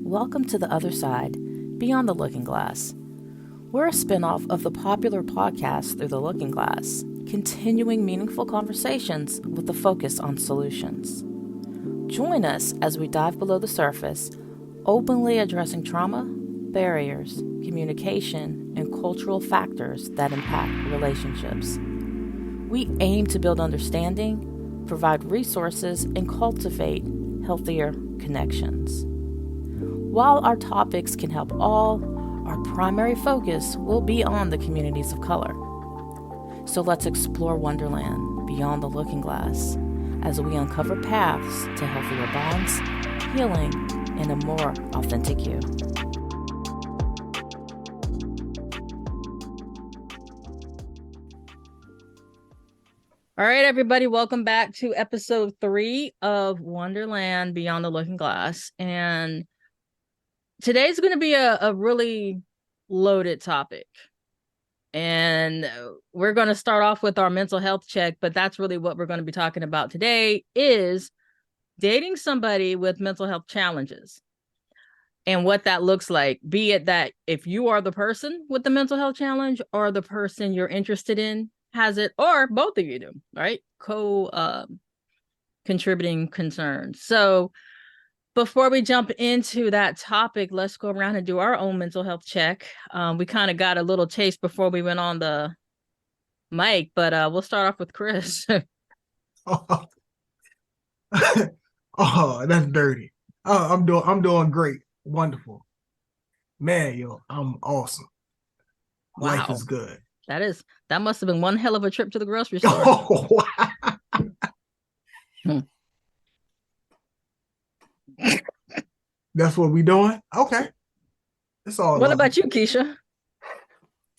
Welcome to The Other Side, Beyond the Looking Glass. We're a spinoff of the popular podcast Through the Looking Glass, continuing meaningful conversations with a focus on solutions. Join us as we dive below the surface, openly addressing trauma, barriers, communication, and cultural factors that impact relationships. We aim to build understanding, provide resources, and cultivate healthier connections. While our topics can help all, our primary focus will be on the communities of color. So let's explore Wonderland beyond the looking glass as we uncover paths to healthier bonds, healing, and a more authentic you. All right, everybody, welcome back to episode 3 of Wonderland Beyond the Looking Glass. And today's going to be a really loaded topic. And we're going to start off with our mental health check, but that's really what we're going to be talking about today is dating somebody with mental health challenges and what that looks like, be it that if you are the person with the mental health challenge or the person you're interested in has it, or both of you do, right? Contributing concerns. So before we jump into that topic, let's go around and do our own mental health check. We kind of got a little taste before we went on the mic, but we'll start off with Chris. Oh, that's dirty. I'm doing great. Wonderful. Man, yo, I'm awesome. Wow. Life is good. That must have been one hell of a trip to the grocery store. Oh, wow. That's what we doing? Okay. It's all What about you, Keisha?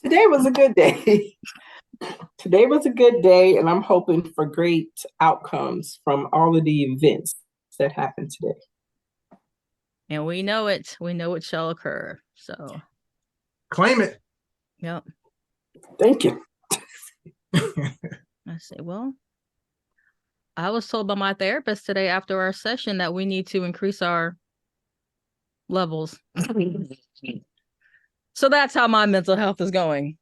Today was a good day. Today was a good day, and I'm hoping for great outcomes from all of the events that happened today. And we know it. We know it shall occur. So claim it. Yep. Thank you. I say, well, I was told by my therapist today after our session that we need to increase our levels. So that's how my mental health is going.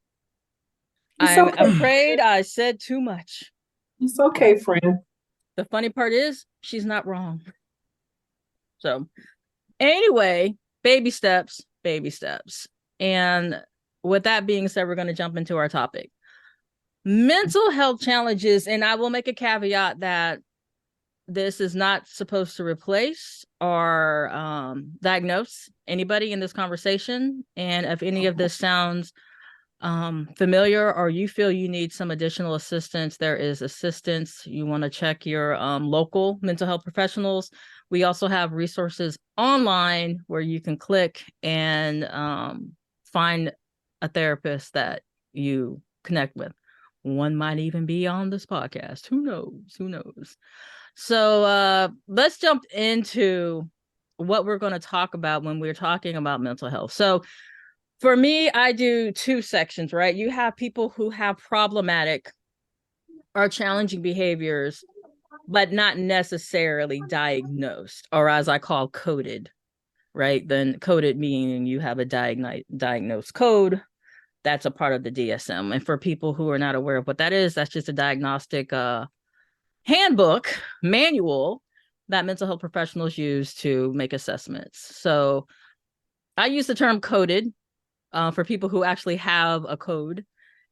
I'm afraid I said too much. It's okay, friend. The funny part is she's not wrong. So anyway, baby steps. And with that being said, we're going to jump into our topic. Mental health challenges, and I will make a caveat that this is not supposed to replace or diagnose anybody in this conversation. And if any of this sounds familiar or you feel you need some additional assistance, there is assistance. You want to check your local mental health professionals. We also have resources online where you can click and find a therapist that you connect with. One might even be on this podcast. Who knows? So let's jump into what we're going to talk about when we're talking about mental health. So for me, I do 2 sections, right? You have people who have problematic or challenging behaviors, but not necessarily diagnosed, or as I call coded, right? Then coded meaning you have a diagnosed code. That's a part of the DSM. And for people who are not aware of what that is, that's just a diagnostic handbook, manual that mental health professionals use to make assessments. So I use the term coded for people who actually have a code.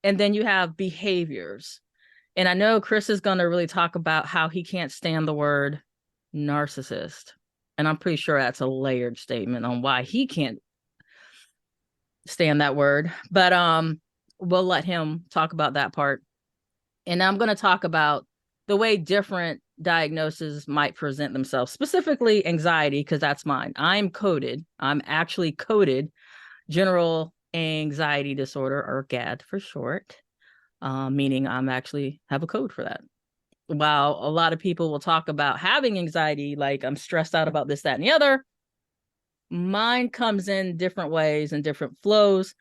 And then you have behaviors. And I know Chris is going to really talk about how he can't stand the word narcissist. And I'm pretty sure that's a layered statement on why he can't stand that word, but we'll let him talk about that part. And I'm going to talk about the way different diagnoses might present themselves, specifically anxiety, because that's mine. I'm actually coded general anxiety disorder, or GAD for short, meaning I'm actually have a code for that. While a lot of people will talk about having anxiety, like I'm stressed out about this, that, and the other, mine comes in different ways and different flows.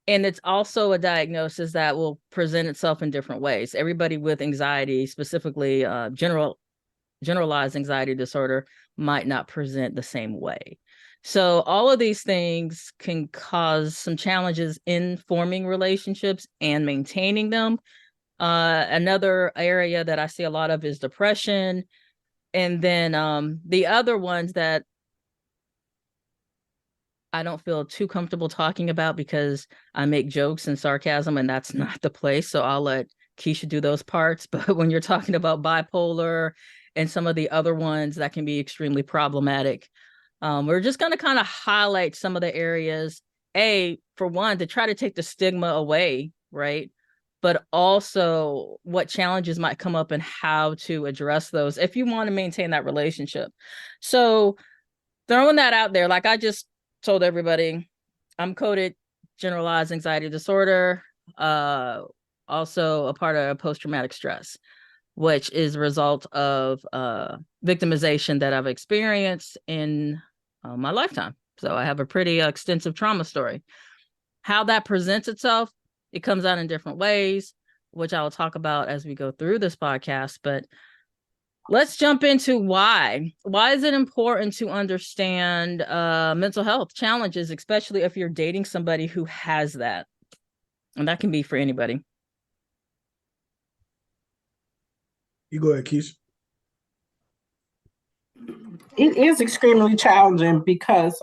And it's also a diagnosis that will present itself in different ways. Everybody with anxiety, specifically generalized anxiety disorder, might not present the same way. So all of these things can cause some challenges in forming relationships and maintaining them. Another area that I see a lot of is depression. And then the other ones that I don't feel too comfortable talking about because I make jokes and sarcasm, and that's not the place. So I'll let Keisha do those parts. But when you're talking about bipolar and some of the other ones that can be extremely problematic, we're just going to kind of highlight some of the areas, for one, to try to take the stigma away, right? But also what challenges might come up and how to address those if you want to maintain that relationship. So throwing that out there, like I just told everybody, I'm coded generalized anxiety disorder, also a part of post-traumatic stress, which is a result of victimization that I've experienced in my lifetime. So I have a pretty extensive trauma story. How that presents itself, it comes out in different ways, which I will talk about as we go through this podcast. But let's jump into why. Why is it important to understand mental health challenges, especially if you're dating somebody who has that? And that can be for anybody. You go ahead, Keisha. It is extremely challenging because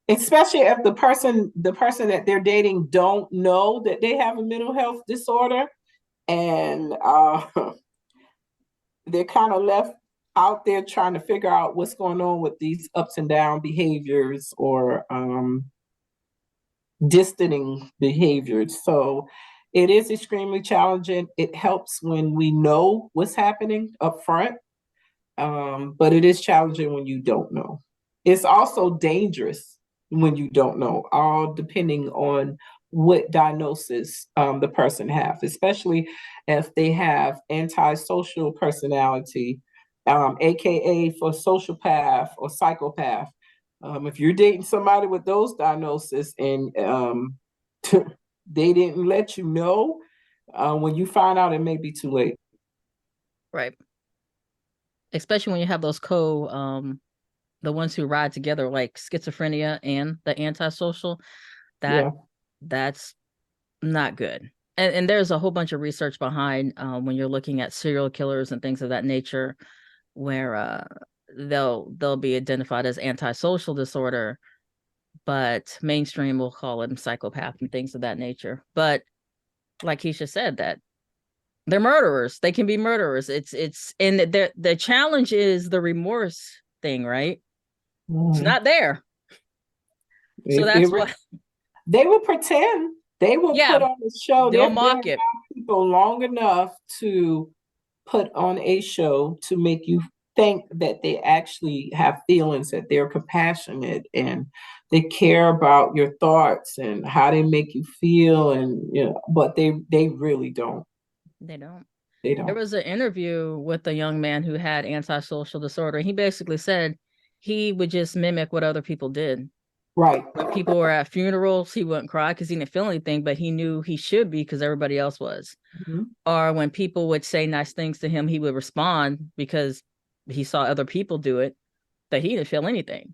especially if the person that they're dating don't know that they have a mental health disorder, and they're kind of left out there trying to figure out what's going on with these ups and down behaviors or distancing behaviors. So it is extremely challenging. It helps when we know what's happening up front, but it is challenging when you don't know. It's also dangerous when you don't know, all depending on what diagnosis the person have, especially if they have antisocial personality, aka for sociopath or psychopath. If you're dating somebody with those diagnoses and they didn't let you know, when you find out, it may be too late. Right. Especially when you have those the ones who ride together, like schizophrenia and the antisocial, that's not good. And there's a whole bunch of research behind when you're looking at serial killers and things of that nature, where they'll be identified as antisocial disorder, but mainstream will call them psychopath and things of that nature. But like Keisha said, that they're murderers. They can be murderers. And the challenge is the remorse thing, right? It's not there. So that's what they will pretend. They will put on a show. They'll mock it. People long enough to put on a show to make you think that they actually have feelings, that they're compassionate and they care about your thoughts and how they make you feel, and but they really don't. They don't. They don't. There was an interview with a young man who had antisocial disorder. He basically said he would just mimic what other people did. Right. When people were at funerals, he wouldn't cry because he didn't feel anything, but he knew he should be because everybody else was. Mm-hmm. Or when people would say nice things to him, he would respond because he saw other people do it, but he didn't feel anything.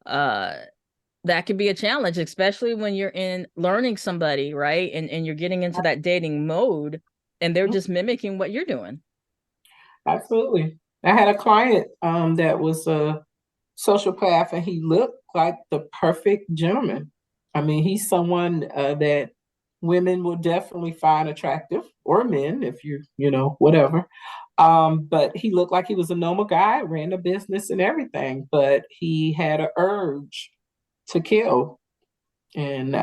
That could be a challenge, especially when you're in learning somebody, right? And you're getting into that dating mode and they're just mimicking what you're doing. Absolutely. I had a client that was a sociopath, and he looked like the perfect gentleman. I mean, he's someone that women will definitely find attractive, or men, if whatever. But he looked like he was a normal guy, ran a business and everything, but he had an urge to kill. And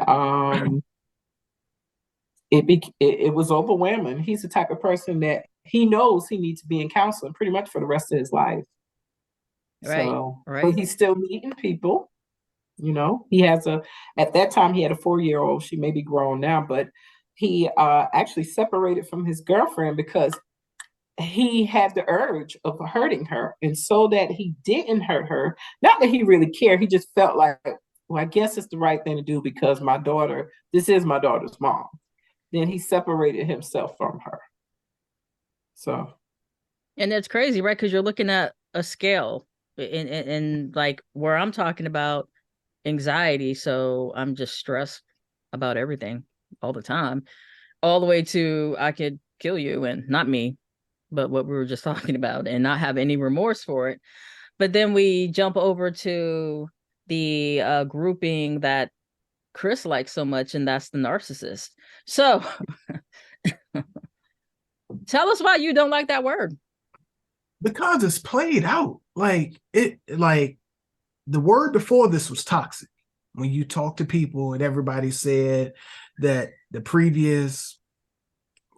it was overwhelming. He's the type of person that he knows he needs to be in counseling pretty much for the rest of his life. Right. So, right. But he's still meeting people. He has at that time he had a 4-year-old. She may be grown now, but he actually separated from his girlfriend because he had the urge of hurting her. And so that he didn't hurt her, not that he really cared, he just felt like, well, I guess it's the right thing to do because this is my daughter's mom. Then he separated himself from her. So. And it's crazy, right? Because you're looking at a scale. And like where I'm talking about anxiety, so I'm just stressed about everything all the time, all the way to I could kill you, and not me, but what we were just talking about, and not have any remorse for it. But then we jump over to the grouping that Chris likes so much, and that's the narcissist. So tell us why you don't like that word. Because it's played out. Like the word before this was toxic. When you talk to people and everybody said that the previous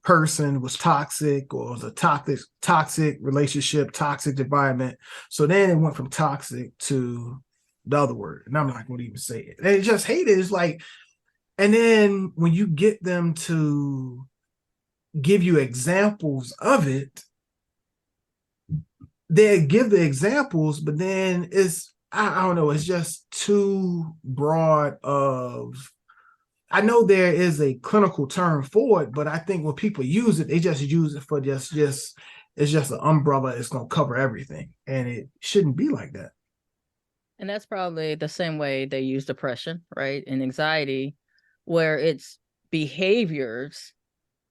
person was toxic or was a toxic relationship, toxic environment. So then it went from toxic to the other word. And I'm not going to even say it. They just hate it. It's like, and then when you get them to give you examples of it, they give the examples, but then I don't know, it's just too broad of, I know there is a clinical term for it, but I think when people use it, they just use it for just it's just an umbrella. It's going to cover everything, and it shouldn't be like that. And that's probably the same way they use depression, right? And anxiety, where it's behaviors,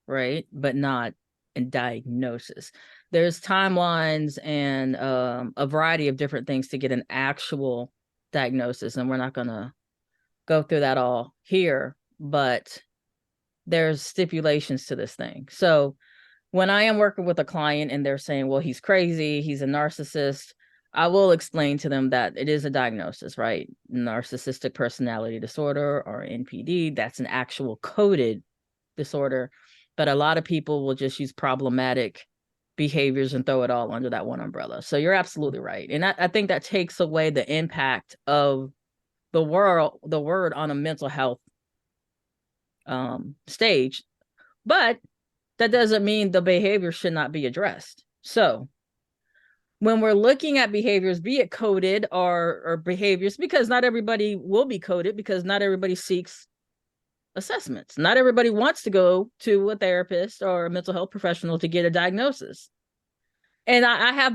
right? But not a diagnosis. There's timelines and a variety of different things to get an actual diagnosis. And we're not going to go through that all here, but there's stipulations to this thing. So when I am working with a client and they're saying, well, he's crazy, he's a narcissist, I will explain to them that it is a diagnosis, right? Narcissistic personality disorder, or NPD, that's an actual coded disorder. But a lot of people will just use problematic behaviors and throw it all under that one umbrella. So you're absolutely right. And I think that takes away the impact of the word on a mental health stage. But that doesn't mean the behavior should not be addressed. So when we're looking at behaviors, be it coded or behaviors, because not everybody will be coded, because not everybody seeks assessments. Not everybody wants to go to a therapist or a mental health professional to get a diagnosis. And I have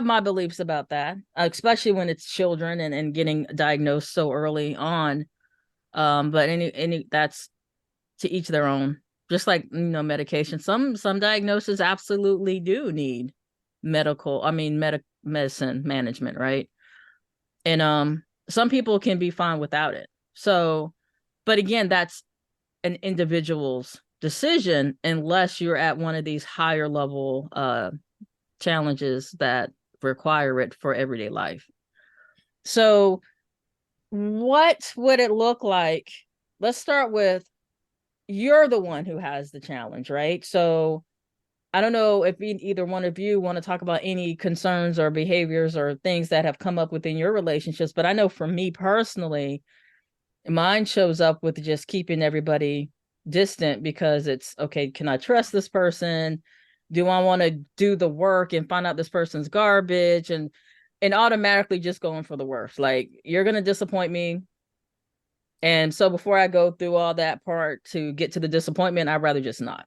my beliefs about that, especially when it's children and getting diagnosed so early on. But any that's to each their own. Just like, medication. Some diagnoses absolutely do need medicine management, right? And some people can be fine without it. So, but again, that's an individual's decision, unless you're at one of these higher level challenges that require it for everyday life. So what would it look like? Let's start with, you're the one who has the challenge, right? So I don't know if either one of you want to talk about any concerns or behaviors or things that have come up within your relationships, but I know for me personally, mine shows up with just keeping everybody distant, because it's, okay, can I trust this person? Do I want to do the work and find out this person's garbage, and automatically just going for the worst? Like, you're going to disappoint me. And so before I go through all that part to get to the disappointment, I'd rather just not.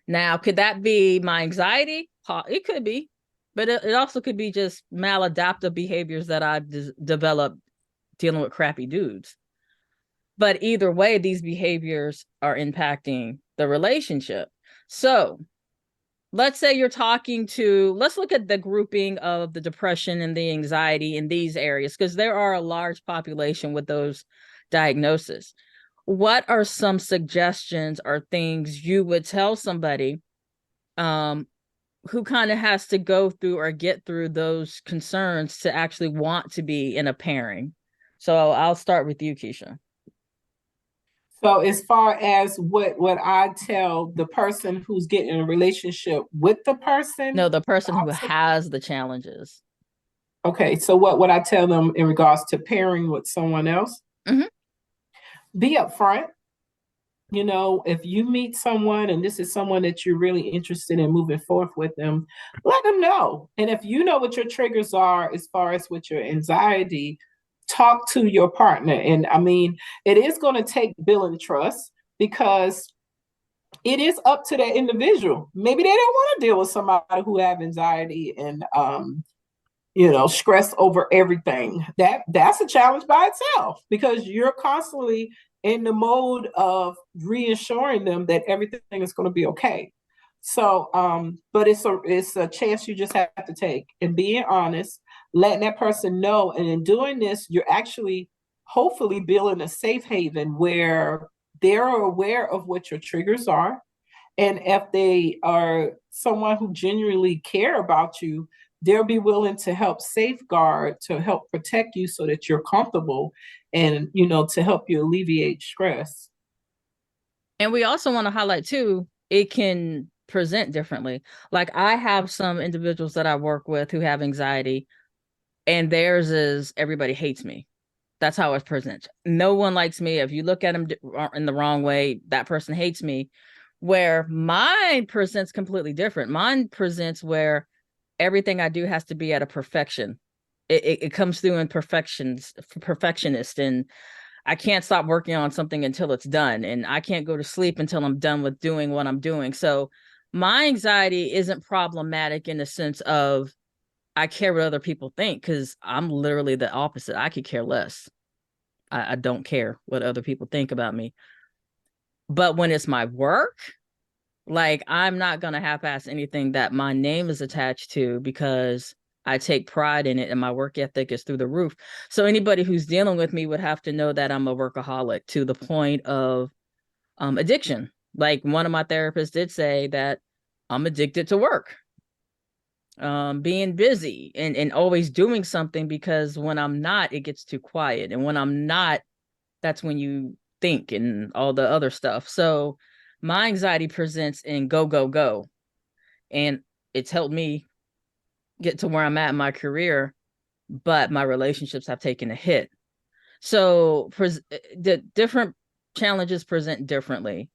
Now, could that be my anxiety? It could be, but it also could be just maladaptive behaviors that I've developed dealing with crappy dudes. But either way, these behaviors are impacting the relationship. So let's say you're let's look at the grouping of the depression and the anxiety in these areas, because there are a large population with those diagnoses. What are some suggestions or things you would tell somebody who kind of has to go through or get through those concerns to actually want to be in a pairing? So I'll start with you, Keisha. So as far as what I tell the person who's getting in a relationship with the person? No, the person who has the challenges. Okay, so what I tell them in regards to pairing with someone else? Mm-hmm. Be upfront. If you meet someone and this is someone that you're really interested in moving forth with them, let them know. And if you know what your triggers are as far as with your anxiety, talk to your partner. And I mean, it is going to take building trust, because it is up to that individual. Maybe they don't want to deal with somebody who have anxiety and stress over everything. That's a challenge by itself, because you're constantly in the mode of reassuring them that everything is going to be okay. So, but it's a chance you just have to take, and being honest, letting that person know. And in doing this, you're actually hopefully building a safe haven where they're aware of what your triggers are. And if they are someone who genuinely care about you, they'll be willing to help safeguard, to help protect you so that you're comfortable, and, to help you alleviate stress. And we also want to highlight too, it can present differently. Like, I have some individuals that I work with who have anxiety, and theirs is everybody hates me. That's how it presents. No one likes me. If you look at them in the wrong way, that person hates me. Where mine presents completely different. Mine presents where everything I do has to be at a perfection. It comes through in perfectionist, and I can't stop working on something until it's done, and I can't go to sleep until I'm done with doing what I'm doing. So my anxiety isn't problematic in the sense of I care what other people think, because I'm literally the opposite. I could care less. I don't care what other people think about me. But when it's my work, like, I'm not going to half-ass anything that my name is attached to, because I take pride in it and my work ethic is through the roof. So anybody who's dealing with me would have to know that I'm a workaholic to the point of addiction. Like, one of my therapists did say that I'm addicted to work, being busy and always doing something, because when I'm not, it gets too quiet. And when I'm not, that's when you think and all the other stuff. So my anxiety presents in go, go, go. And it's helped me get to where I'm at in my career, but my relationships have taken a hit. So the different challenges present differently.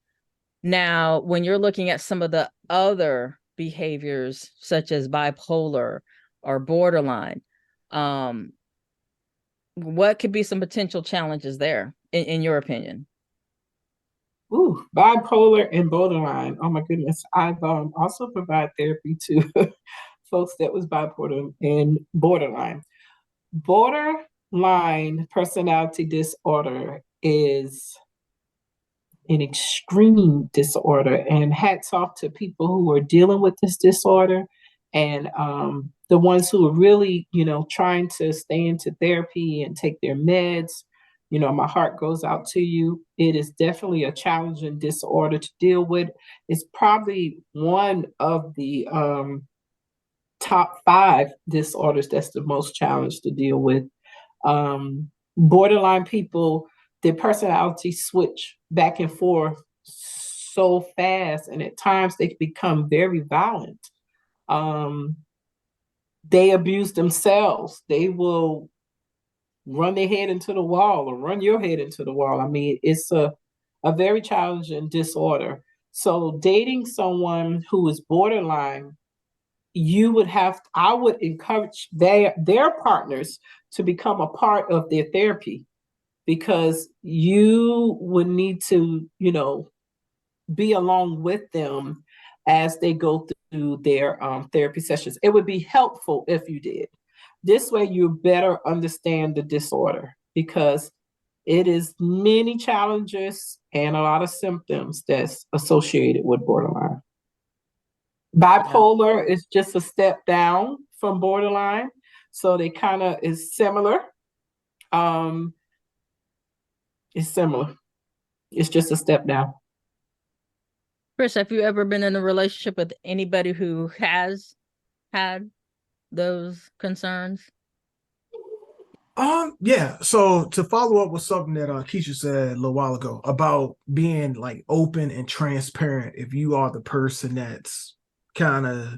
Now, when you're looking at some of the other behaviors, such as bipolar or borderline, what could be some potential challenges there, in your opinion? Ooh, bipolar and borderline. Oh my goodness. I've also provide therapy to folks that was bipolar and borderline. Borderline personality disorder is an extreme disorder, and hats off to people who are dealing with this disorder, and the ones who are really, trying to stay into therapy and take their meds. My heart goes out to you. It is definitely a challenging disorder to deal with. It's probably one of the top 5 disorders that's the most challenged to deal with. Borderline people, their personality switch back and forth so fast, and at times they can become very violent. They abuse themselves. They will run their head into the wall or run your head into the wall. I mean, it's a very challenging disorder. So dating someone who is borderline, I would encourage their partners to become a part of their therapy, because you would need to, be along with them as they go through their therapy sessions. It would be helpful if you did. This way you better understand the disorder, because it is many challenges and a lot of symptoms that's associated with borderline. Bipolar is just a step down from borderline, so they kind of is similar. It's similar. It's just a step down. Chris, have you ever been in a relationship with anybody who has had those concerns? Yeah. So to follow up with something that Keisha said a little while ago about being like open and transparent, if you are the person that's kind of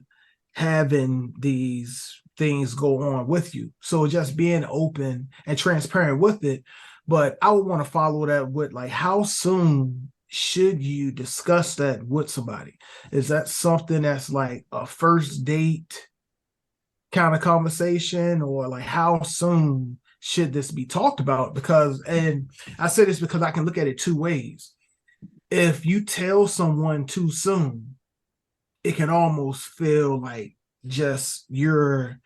having these things go on with you. So just being open and transparent with it. But I would want to follow that with, like, how soon should you discuss that with somebody? Is that something that's like a first date kind of conversation, or like how soon should this be talked about? Because, and I say this because I can look at it two ways. if you tell someone too soon, it can almost feel like just you're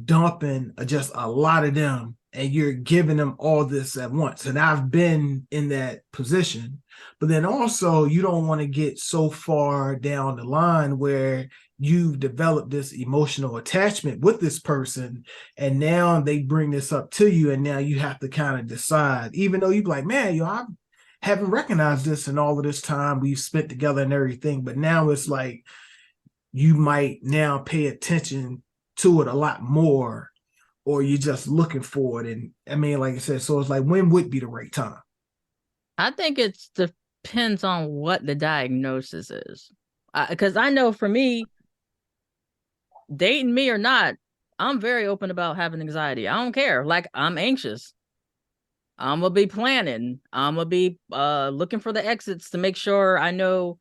dumping just a lot of them and you're giving them all this at once. And I've been in that position. But then also, you don't want to get so far down the line where you've developed this emotional attachment with this person, and now they bring this up to you, and now you have to kind of decide, even though you're like, man, I haven't recognized this in all of this time we've spent together and everything. But now it's like you might now pay attention to it a lot more, or you're just looking for it. And I mean, like I said, so it's like, when would be the right time? I think it depends on what the diagnosis is. Because I know for me, dating me or not, I'm very open about having anxiety. I don't care. Like, I'm anxious. I'm gonna be planning. I'm gonna be looking for the exits to make sure I know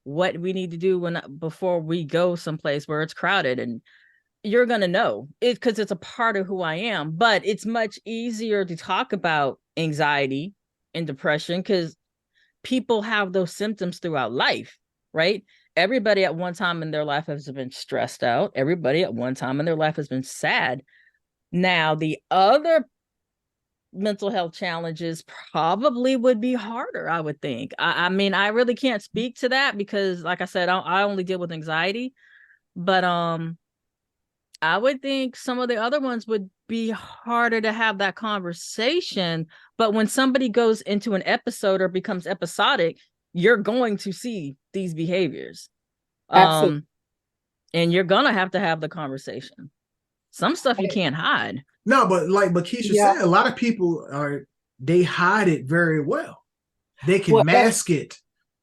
what we need to do before we go someplace where it's crowded. And you're gonna know it because it's a part of who I am. But it's much easier to talk about anxiety and depression because people have those symptoms throughout life, right? Everybody at one time in their life has been stressed out. Everybody at one time in their life has been sad. Now, the other mental health challenges probably would be harder, I would think. I mean, I really can't speak to that because, like I said, I only deal with anxiety. But I would think some of the other ones would be harder to have that conversation. But when somebody goes into an episode or becomes episodic, you're going to see these behaviors. Absolutely. And you're gonna have to have the conversation. Some stuff you can't hide. No, but like Keisha said, a lot of people they hide it very well. They can mask it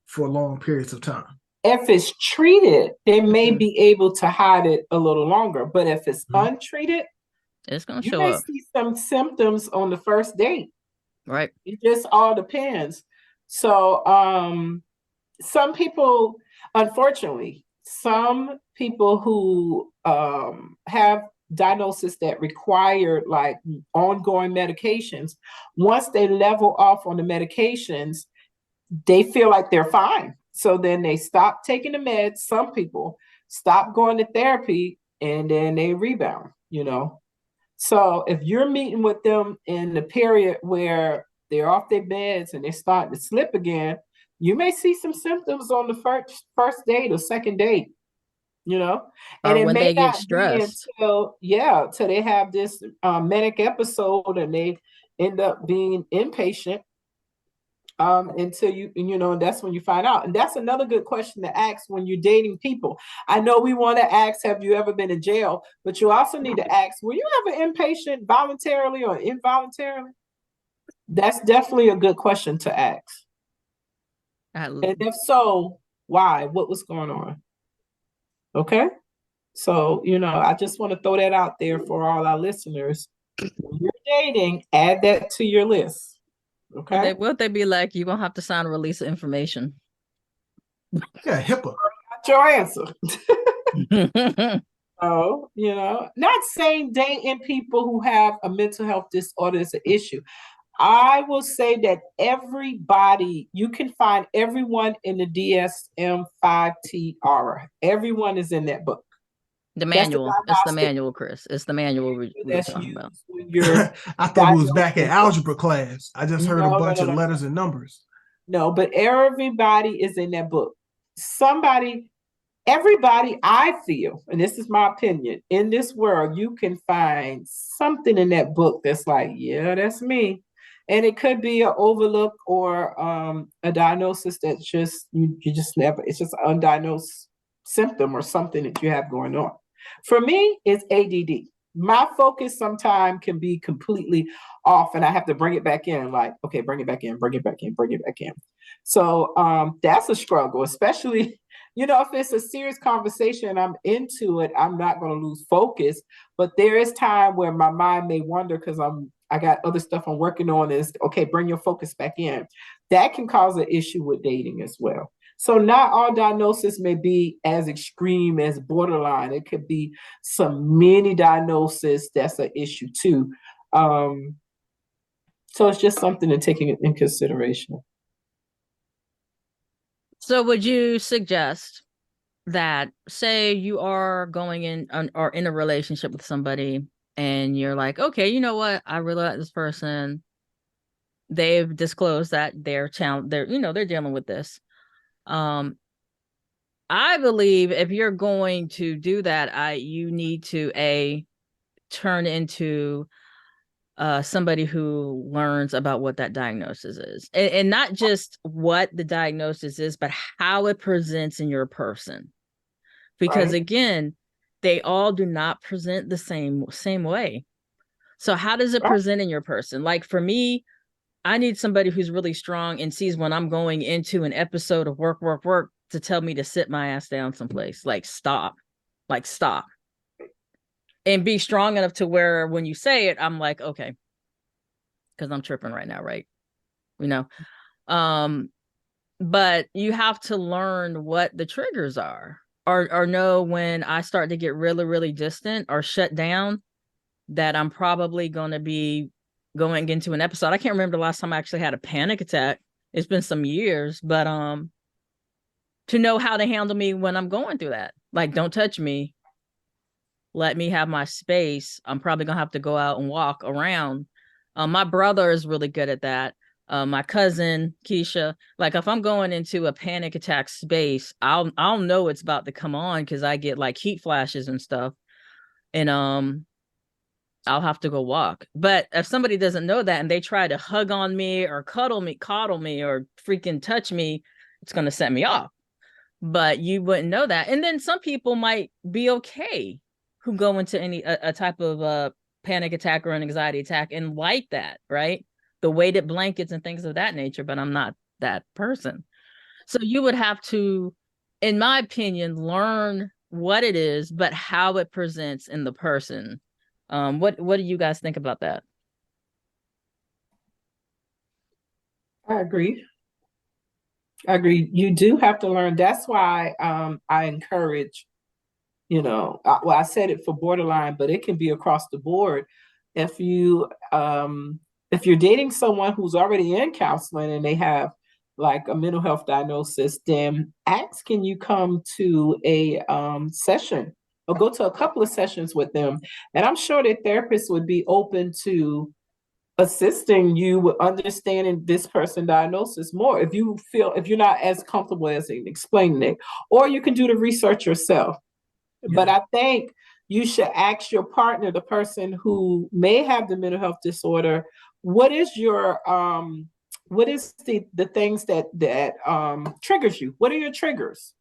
for long periods of time. If it's treated, they may be able to hide it a little longer. But if it's untreated, it's gonna you show may up. see some symptoms on the first date. Right. It just all depends. So some people, unfortunately, some people who have diagnosis that require like ongoing medications, once they level off on the medications, they feel like they're fine. So then they stop taking the meds. Some people stop going to therapy and then they rebound, you know. So if you're meeting with them in the period where they're off their meds and they're starting to slip again, you may see some symptoms on the first date or second date, you know, and or it when may they get not be stressed until they have this manic episode and they end up being inpatient until you know, and that's when you find out. And that's another good question to ask when you're dating people. I know we want to ask, have you ever been in jail? But you also need to ask, were you ever inpatient voluntarily or involuntarily? That's definitely a good question to ask. And if so, why? What was going on? Okay. So, you know, I just want to throw that out there for all our listeners. When you're dating, add that to your list. Okay. What they be like, you're gonna have to sign a release of information. Yeah, HIPAA. That's your answer. Oh, you know, not saying dating people who have a mental health disorder is an issue. I will say that everybody, you can find everyone in the DSM-5 aura. Everyone is in that book. The manual. It's the manual, Chris. It's the manual we're talking about. I thought it was back in algebra class. I just heard a bunch of letters and numbers. No, but everybody is in that book. Everybody, I feel, and this is my opinion, in this world, you can find something in that book that's like, yeah, that's me. And it could be an overlook or a diagnosis that just you just never, it's just an undiagnosed symptom or something that you have going on. For me, it's ADD. My focus sometimes can be completely off and I have to bring it back in, like, okay, bring it back in, bring it back in, bring it back in. So that's a struggle, especially, you know, if it's a serious conversation, I'm into it, I'm not going to lose focus. But there is time where my mind may wander because I got other stuff I'm working on. Is okay, bring your focus back in. That can cause an issue with dating as well. So not all diagnosis may be as extreme as borderline. It could be some mini diagnosis that's an issue too. So it's just something to take in consideration. So would you suggest that, say you are going in or in a relationship with somebody and you're like, okay, you know what? I really like this person. They've disclosed that they're they're dealing with this. Um, I believe if you're going to do that, you need to turn into somebody who learns about what that diagnosis is, and not just what the diagnosis is, but how it presents in your person. Because Right. again, they all do not present the same way. So how does it Right. present in your person? Like for me, I need somebody who's really strong and sees when I'm going into an episode of work to tell me to sit my ass down someplace. Like stop. And be strong enough to where when you say it, I'm like, okay, because I'm tripping right now, right? You know. But you have to learn what the triggers are, or know when I start to get really, really distant or shut down, that I'm probably going to be going into an episode. I can't remember the last time I actually had a panic attack. It's been some years, but to know how to handle me when I'm going through that. Like, don't touch me. Let me have my space. I'm probably gonna have to go out and walk around. My brother is really good at that. My cousin Keisha, like if I'm going into a panic attack space, I'll know it's about to come on because I get like heat flashes and stuff, and I'll have to go walk. But if somebody doesn't know that and they try to hug on me or coddle me, or freaking touch me, it's gonna set me off. But you wouldn't know that. And then some people might be okay who go into a type of panic attack or an anxiety attack and like that, right? The weighted blankets and things of that nature, but I'm not that person. So you would have to, in my opinion, learn what it is, but how it presents in the person. What do you guys think about that? I agree. I agree. You do have to learn. That's why I encourage, I said it for borderline, but it can be across the board. If you if you're dating someone who's already in counseling and they have like a mental health diagnosis, then ask, can you come to a session or go to a couple of sessions with them? And I'm sure that therapists would be open to assisting you with understanding this person diagnosis more if you're not as comfortable as in explaining it, or you can do the research yourself. But Yeah. I think you should ask your partner, the person who may have the mental health disorder, what is the things that triggers you? What are your triggers?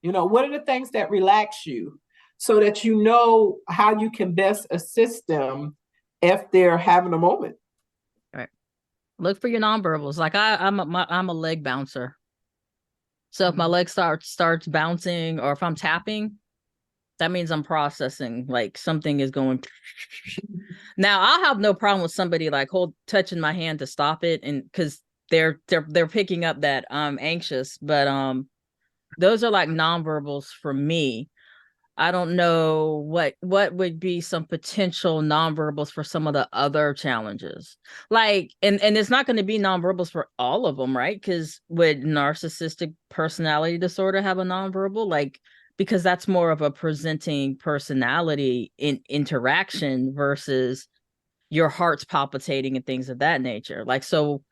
What are the things that relax you, so that you know how you can best assist them if they're having a moment. Right. Look for your nonverbals. Like I'm a leg bouncer. So if my leg starts bouncing, or if I'm tapping, that means I'm processing, like something is going. Now I'll have no problem with somebody like touching my hand to stop it, and because they're picking up that I'm anxious, but those are like nonverbals for me. I don't know what would be some potential nonverbals for some of the other challenges. Like, and it's not going to be nonverbals for all of them, right? Because would narcissistic personality disorder have a nonverbal? Like, because that's more of a presenting personality in interaction versus your heart's palpitating and things of that nature. Like, so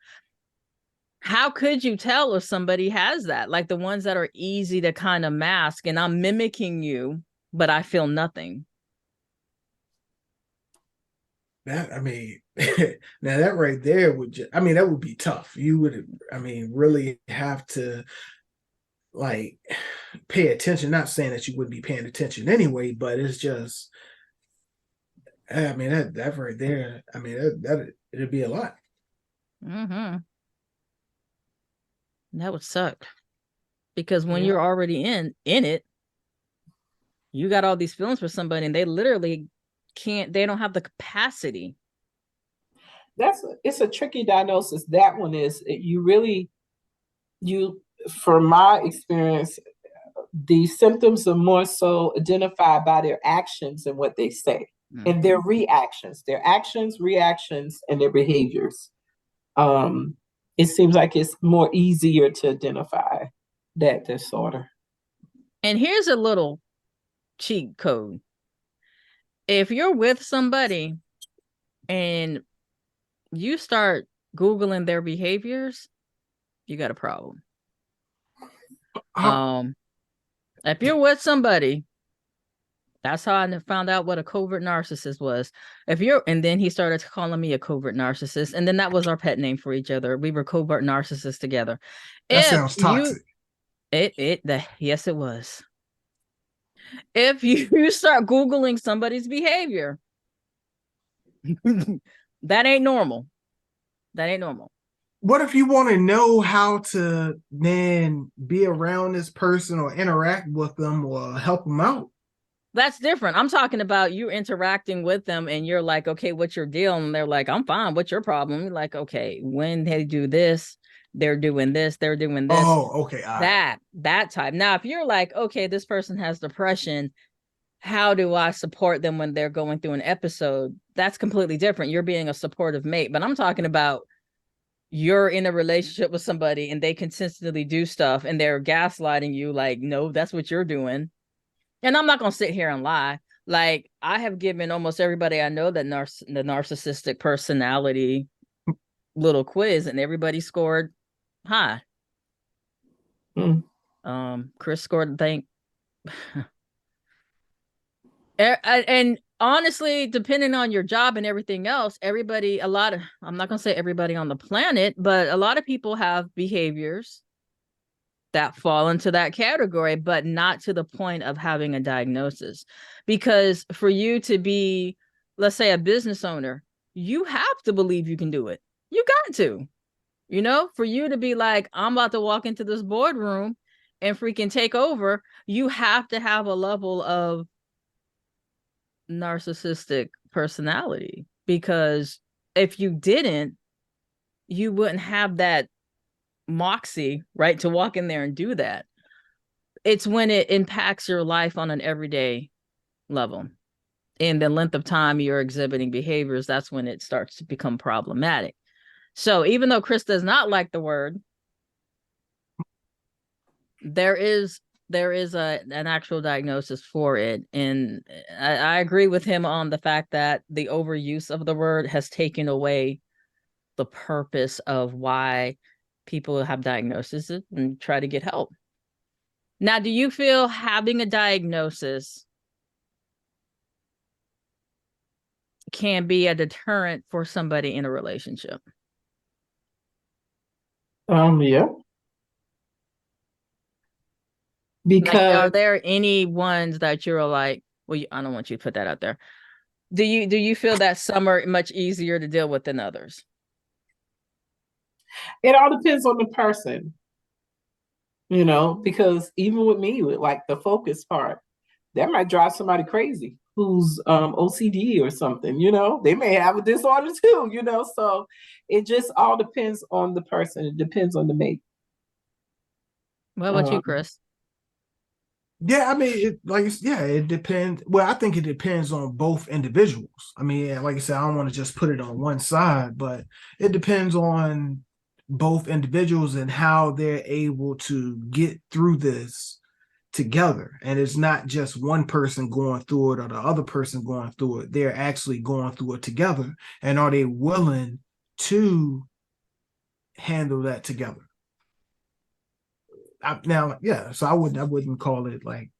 how could you tell if somebody has that? Like the ones that are easy to kind of mask, and I'm mimicking you, but I feel nothing. That, I mean, now that right there that would be tough. You would, really have to like pay attention. Not saying that you wouldn't be paying attention anyway, but it's just, that right there, that it'd be a lot. Mm-hmm. That would suck. Because when Yeah. you're already in it, you got all these feelings for somebody and they literally they don't have the capacity. It's a tricky diagnosis. That one is, from my experience, the symptoms are more so identified by their actions and what they say, and their reactions, reactions, and their behaviors. It seems like it's more easier to identify that disorder. And here's a little cheat code. If you're with somebody and you start Googling their behaviors, you got a problem. If you're with somebody, that's how I found out what a covert narcissist was. And then he started calling me a covert narcissist, and then that was our pet name for each other. We were covert narcissists together. That sounds toxic. Yes, it was. If you start Googling somebody's behavior, that ain't normal. That ain't normal. What if you want to know how to then be around this person or interact with them or help them out? That's different. I'm talking about you interacting with them and you're like, okay, what's your deal? And they're like, I'm fine. What's your problem? You're like, okay, when they do this, they're doing this, they're doing this. Oh, okay. That type. Now, if you're like, okay, this person has depression, how do I support them when they're going through an episode? That's completely different. You're being a supportive mate. But I'm talking about you're in a relationship with somebody and they consistently do stuff and they're gaslighting you like, no, that's what you're doing. And I'm not going to sit here and lie. Like, I have given almost everybody I know that the narcissistic personality little quiz, and everybody scored high. Chris scored, I think. And honestly, depending on your job and everything else, I'm not going to say everybody on the planet, but a lot of people have behaviors that fall into that category, but not to the point of having a diagnosis. Because for you to be, let's say, a business owner, you have to believe you can do it. You got to, for you to be like, I'm about to walk into this boardroom and freaking take over, you have to have a level of narcissistic personality. Because if you didn't, you wouldn't have that moxie, right, to walk in there and do that. It's when it impacts your life on an everyday level and the length of time you're exhibiting behaviors, that's when it starts to become problematic. So even though Chris does not like the word, there is an actual diagnosis for it. And I agree with him on the fact that the overuse of the word has taken away the purpose of why people have diagnoses and try to get help. Now, do you feel having a diagnosis can be a deterrent for somebody in a relationship? Yeah. Because like, are there any ones that you're like, well, I don't want you to put that out there. Do you feel that some are much easier to deal with than others? It all depends on the person, because even with me, with like the focus part, that might drive somebody crazy who's OCD or something, they may have a disorder too, so it just all depends on the person. It depends on the mate. What about you, Chris? Yeah, I mean, it depends. Well, I think it depends on both individuals. I mean, like I said, I don't want to just put it on one side, but it depends on both individuals and how they're able to get through this together. And it's not just one person going through it or the other person going through it. They're actually going through it together. And are they willing to handle that together? So I wouldn't call it like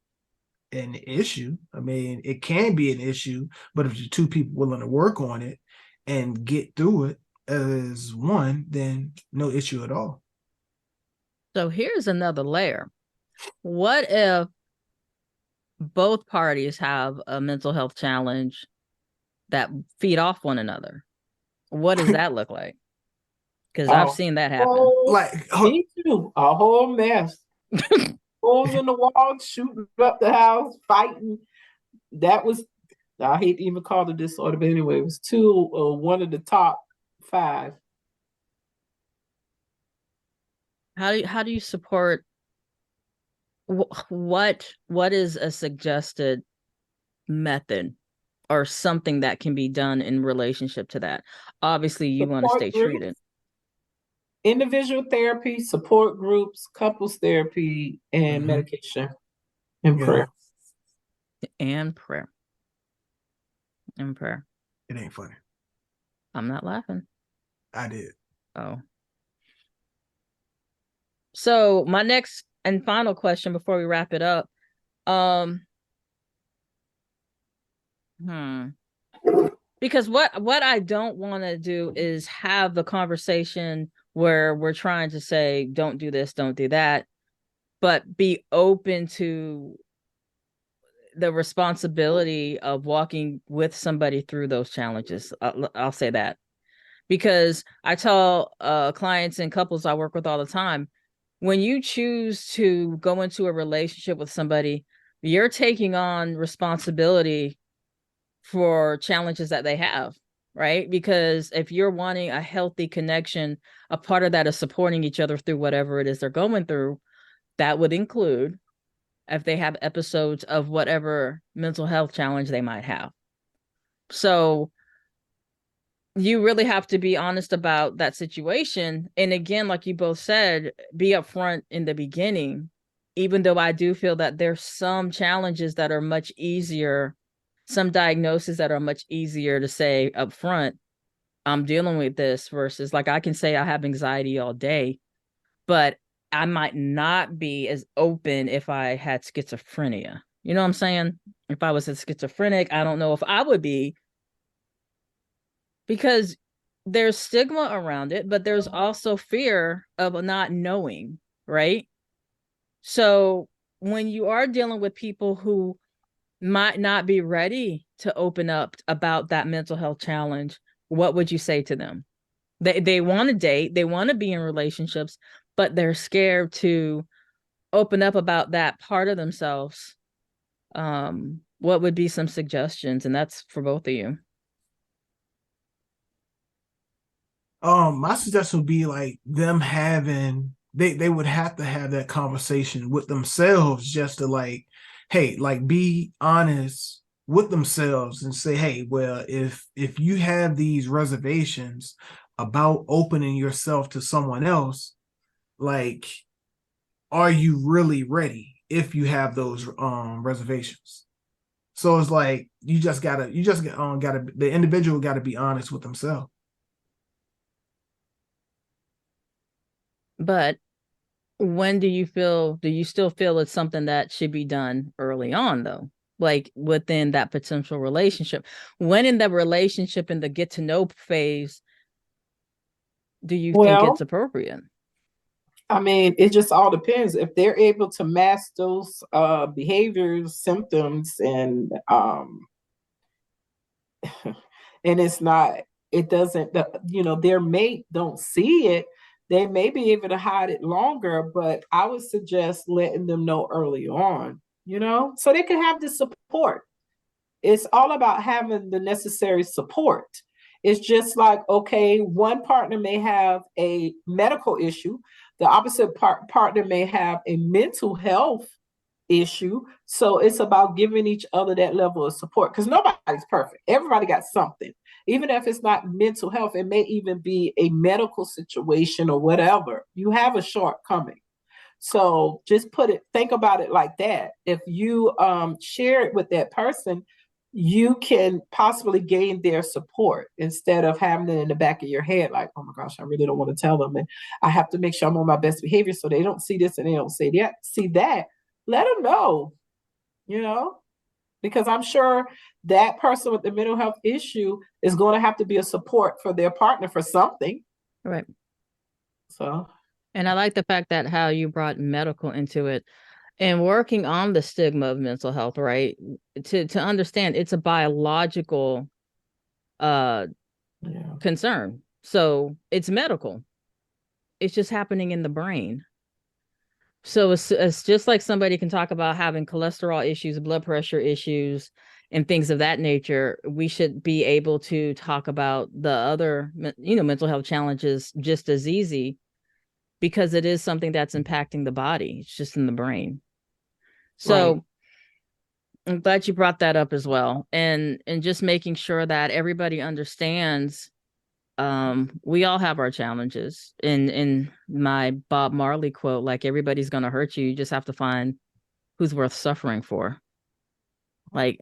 an issue. I mean, it can be an issue, but if the two people willing to work on it and get through it as one, then no issue at all. So here's another layer. What if both parties have a mental health challenge that feed off one another? What does that look like? Because I've seen that happen. Me too. A whole mess. Holes in the wall, shooting up the house, fighting. That was, I hate to even call it a disorder, but anyway, it was one of the top 5. How do you support? What is a suggested method or something that can be done in relationship to that? Obviously, you want to stay treated. Individual therapy, support groups, couples therapy, and medication and prayer. And prayer. And prayer. It ain't funny. I'm not laughing. I did. Oh. So my next and final question before we wrap it up. Because what I don't want to do is have the conversation where we're trying to say, don't do this, don't do that, but be open to the responsibility of walking with somebody through those challenges. I'll say that, because I tell clients and couples I work with all the time, when you choose to go into a relationship with somebody, you're taking on responsibility for challenges that they have, right? Because if you're wanting a healthy connection, a part of that is supporting each other through whatever it is they're going through. That would include if they have episodes of whatever mental health challenge they might have. So you really have to be honest about that situation. And again, like you both said, be upfront in the beginning, even though I do feel that there's some challenges that are much easier, some diagnoses that are much easier to say upfront, I'm dealing with this, versus like I can say I have anxiety all day, but I might not be as open if I had schizophrenia. You know what I'm saying? If I was a schizophrenic, I don't know if I would be, because there's stigma around it, but there's also fear of not knowing, right? So when you are dealing with people who might not be ready to open up about that mental health challenge, what would you say to them? They want to date, they want to be in relationships, but they're scared to open up about that part of themselves. What would be some suggestions? And that's for both of you. My suggestion would be like them having they would have to have that conversation with themselves, just to like, hey, like be honest with themselves and say, hey, well, if you have these reservations about opening yourself to someone else, like, are you really ready if you have those reservations? So it's like gotta the individual gotta be honest with themselves. But when do you still feel it's something that should be done early on, though? Like within that potential relationship? When in the relationship, in the get to know phase, do you think it's Well, appropriate? I mean, it just all depends. If they're able to mask those behaviors, symptoms, and it's not, it doesn't, their mate don't see it, they may be able to hide it longer, but I would suggest letting them know early on, so they can have the support. It's all about having the necessary support. It's just like, okay, one partner may have a medical issue, the opposite partner may have a mental health issue. So it's about giving each other that level of support, because nobody's perfect. Everybody got something. Even if it's not mental health, it may even be a medical situation or whatever. You have a shortcoming. So just think about it like that. If you share it with that person, you can possibly gain their support instead of having it in the back of your head, like, oh my gosh, I really don't want to tell them. And I have to make sure I'm on my best behavior so they don't see this and they don't see that. See that. Let them know, because I'm sure that person with the mental health issue is going to have to be a support for their partner for something. Right. So. And I like the fact that how you brought medical into it and working on the stigma of mental health, right? To understand it's a biological concern. So it's medical. It's just happening in the brain. So it's just like somebody can talk about having cholesterol issues, blood pressure issues, and things of that nature. We should be able to talk about the other, mental health challenges just as easy, because it is something that's impacting the body. It's just in the brain. So right. I'm glad you brought that up as well. And just making sure that everybody understands We all have our challenges. In my Bob Marley quote, like, everybody's gonna hurt you. You just have to find who's worth suffering for. Like,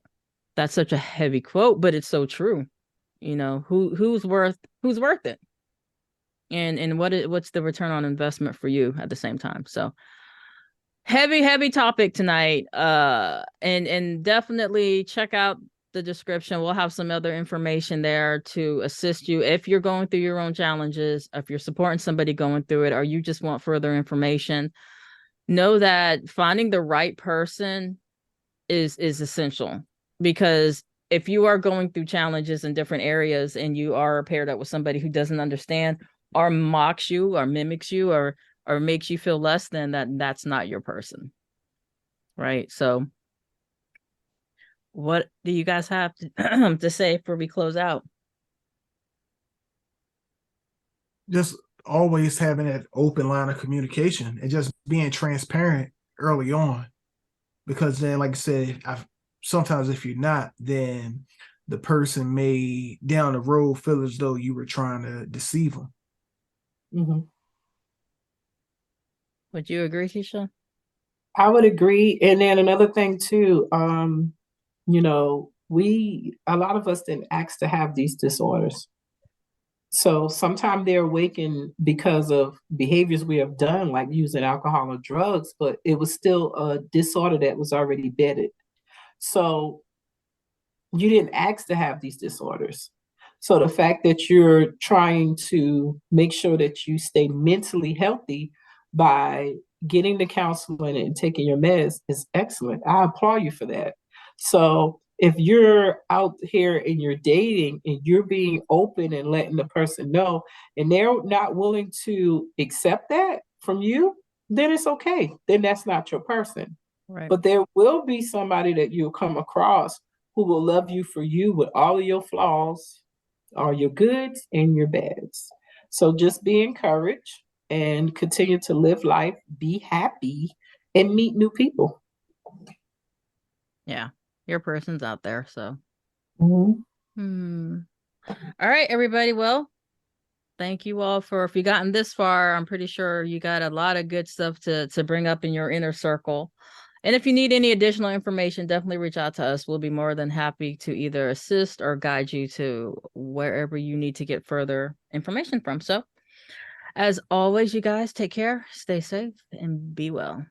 that's such a heavy quote, but it's so true. You know, who's worth it? And what's the return on investment for you at the same time? So heavy topic tonight. And definitely check out the description. We'll have some other information there to assist you if you're going through your own challenges, if you're supporting somebody going through it, or you just want further information. Know that finding the right person is essential, because if you are going through challenges in different areas and you are paired up with somebody who doesn't understand or mocks you or mimics you or makes you feel less than, that's not your person. Right? So what do you guys have to say before we close out? Just always having that open line of communication and just being transparent early on. Because then, like I said, sometimes if you're not, then the person may down the road feel as though you were trying to deceive them. Mm-hmm. Would you agree, Keisha? I would agree. And then another thing too, you know, a lot of us didn't ask to have these disorders. So sometimes they're awakened because of behaviors we have done, like using alcohol or drugs, but it was still a disorder that was already bedded. So you didn't ask to have these disorders. So the fact that you're trying to make sure that you stay mentally healthy by getting the counseling and taking your meds is excellent. I applaud you for that. So if you're out here and you're dating and you're being open and letting the person know, and they're not willing to accept that from you, then it's okay. Then that's not your person. Right. But there will be somebody that you'll come across who will love you for you with all of your flaws, all your goods and your bads. So just be encouraged and continue to live life, be happy, and meet new people. Yeah, your person's out there. So, Mm-hmm. All right, everybody. Well, thank you all for, if you gotten this far, I'm pretty sure you got a lot of good stuff to bring up in your inner circle. And if you need any additional information, definitely reach out to us. We'll be more than happy to either assist or guide you to wherever you need to get further information from. So, as always, you guys take care, stay safe, and be well.